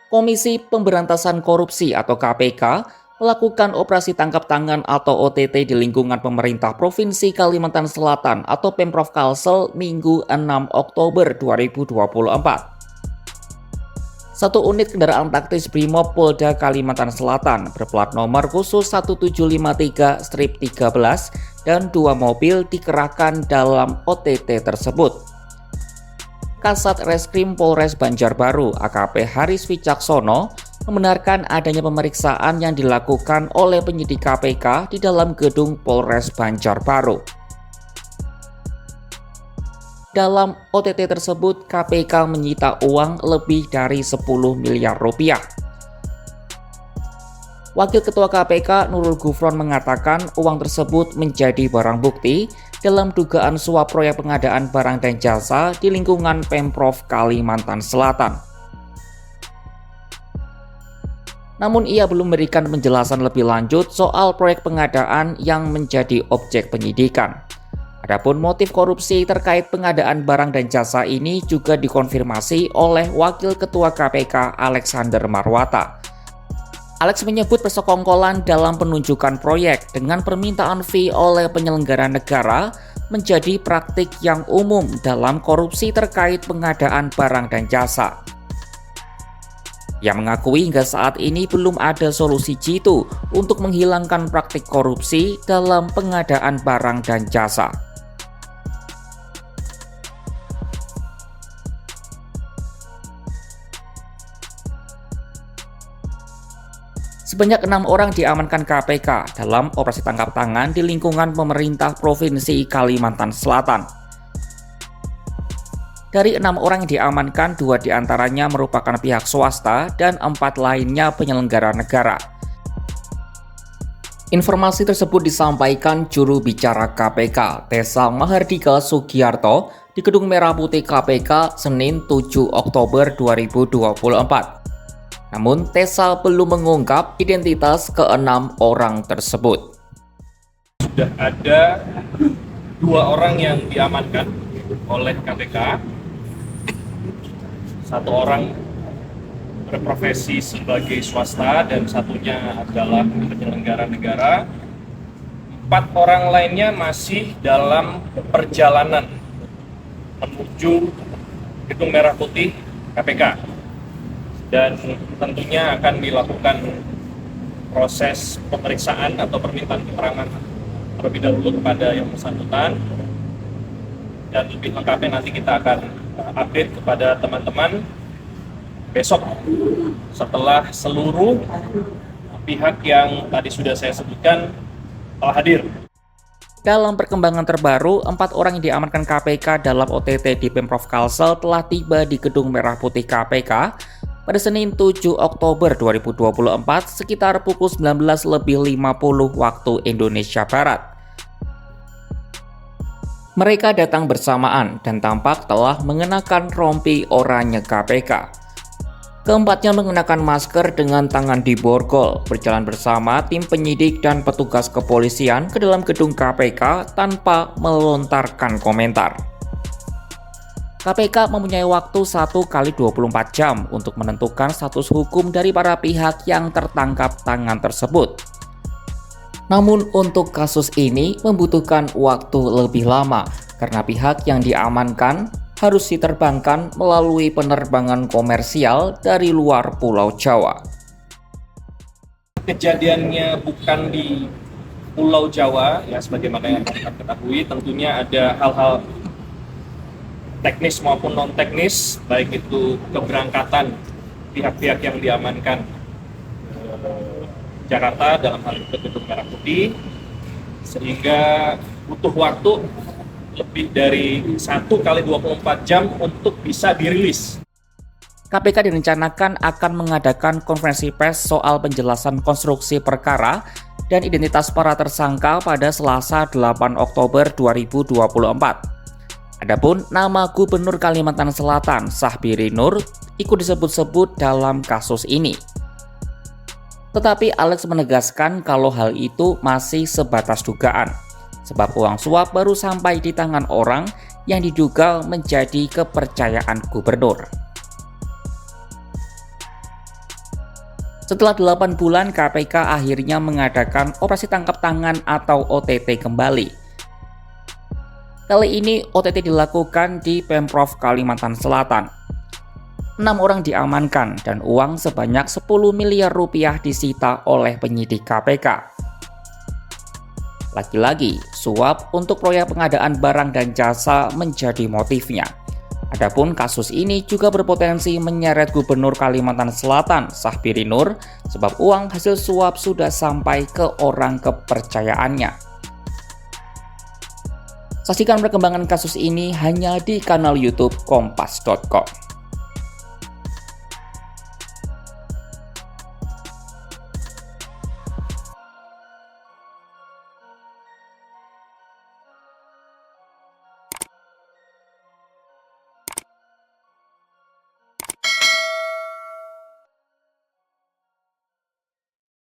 Komisi Pemberantasan Korupsi atau KPK melakukan operasi tangkap tangan atau OTT di lingkungan pemerintah Provinsi Kalimantan Selatan atau Pemprov Kalsel Minggu 6 Oktober 2024. Satu unit kendaraan taktis Brimob Polda Kalimantan Selatan berplat nomor khusus 1753-13 dan 2 mobil dikerahkan dalam OTT tersebut. Kasat Reskrim Polres Banjarbaru AKP Haris Wicaksono membenarkan adanya pemeriksaan yang dilakukan oleh penyidik KPK di dalam gedung Polres Banjarbaru. Dalam OTT tersebut, KPK menyita uang lebih dari 10 miliar rupiah. Wakil Ketua KPK Nurul Gufron mengatakan uang tersebut menjadi barang bukti dalam dugaan suap proyek pengadaan barang dan jasa di lingkungan Pemprov Kalimantan Selatan. Namun ia belum memberikan penjelasan lebih lanjut soal proyek pengadaan yang menjadi objek penyidikan. Adapun motif korupsi terkait pengadaan barang dan jasa ini juga dikonfirmasi oleh Wakil Ketua KPK Alexander Marwata. Alex menyebut persekongkolan dalam penunjukan proyek dengan permintaan fee oleh penyelenggara negara menjadi praktik yang umum dalam korupsi terkait pengadaan barang dan jasa. Ia mengakui hingga saat ini belum ada solusi jitu untuk menghilangkan praktik korupsi dalam pengadaan barang dan jasa. Sebanyak 6 orang diamankan KPK dalam operasi tangkap tangan di lingkungan pemerintah Provinsi Kalimantan Selatan. Dari 6 orang yang diamankan, 2 diantaranya merupakan pihak swasta dan 4 lainnya penyelenggara negara. Informasi tersebut disampaikan juru bicara KPK, Tessa Mahardika Sugiarto, di Gedung Merah Putih KPK Senin 7 Oktober 2024. Namun, Tessa belum mengungkap identitas ke-6 orang tersebut. Sudah ada 2 orang yang diamankan oleh KPK. 1 orang berprofesi sebagai swasta dan satunya adalah penyelenggara negara. 4 orang lainnya masih dalam perjalanan menuju Gedung Merah Putih KPK. Dan tentunya akan dilakukan proses pemeriksaan atau permintaan keterangan terlebih dahulu kepada yang bersangkutan, dan lebih lengkapnya nanti kita akan update kepada teman-teman besok setelah seluruh pihak yang tadi sudah saya sebutkan telah hadir. Dalam perkembangan terbaru, 4 orang yang diamankan KPK dalam OTT di Pemprov Kalsel telah tiba di Gedung Merah Putih KPK pada Senin 7 Oktober 2024 sekitar pukul 19.50 waktu Indonesia Barat. Mereka datang bersamaan dan tampak telah mengenakan rompi oranye KPK. Keempatnya mengenakan masker dengan tangan diborgol, berjalan bersama tim penyidik dan petugas kepolisian ke dalam gedung KPK tanpa melontarkan komentar. KPK mempunyai waktu 1 kali 24 jam untuk menentukan status hukum dari para pihak yang tertangkap tangan tersebut. Namun untuk kasus ini membutuhkan waktu lebih lama karena pihak yang diamankan harus diterbangkan melalui penerbangan komersial dari luar Pulau Jawa. Kejadiannya bukan di Pulau Jawa, ya sebagaimana yang kita ketahui, tentunya ada hal-hal teknis maupun non-teknis, baik itu keberangkatan pihak-pihak yang diamankan Jakarta dalam hal itu Gedung Merah Putih, sehingga butuh waktu lebih dari 1 kali 24 jam untuk bisa dirilis. KPK direncanakan akan mengadakan konferensi pers soal penjelasan konstruksi perkara dan identitas para tersangka pada Selasa 8 Oktober 2024. Adapun nama Gubernur Kalimantan Selatan, Syahbiri Nur, ikut disebut-sebut dalam kasus ini. Tetapi Alex menegaskan kalau hal itu masih sebatas dugaan, sebab uang suap baru sampai di tangan orang yang diduga menjadi kepercayaan gubernur. Setelah 8 bulan, KPK akhirnya mengadakan operasi tangkap tangan atau OTT kembali. Kali ini OTT dilakukan di Pemprov Kalimantan Selatan. 6 orang diamankan dan uang sebanyak 10 miliar rupiah disita oleh penyidik KPK. Lagi-lagi, suap untuk proyek pengadaan barang dan jasa menjadi motifnya. Adapun kasus ini juga berpotensi menyeret Gubernur Kalimantan Selatan, Syahbiri Nur, sebab uang hasil suap sudah sampai ke orang kepercayaannya. Saksikan perkembangan kasus ini hanya di kanal YouTube Kompas.com.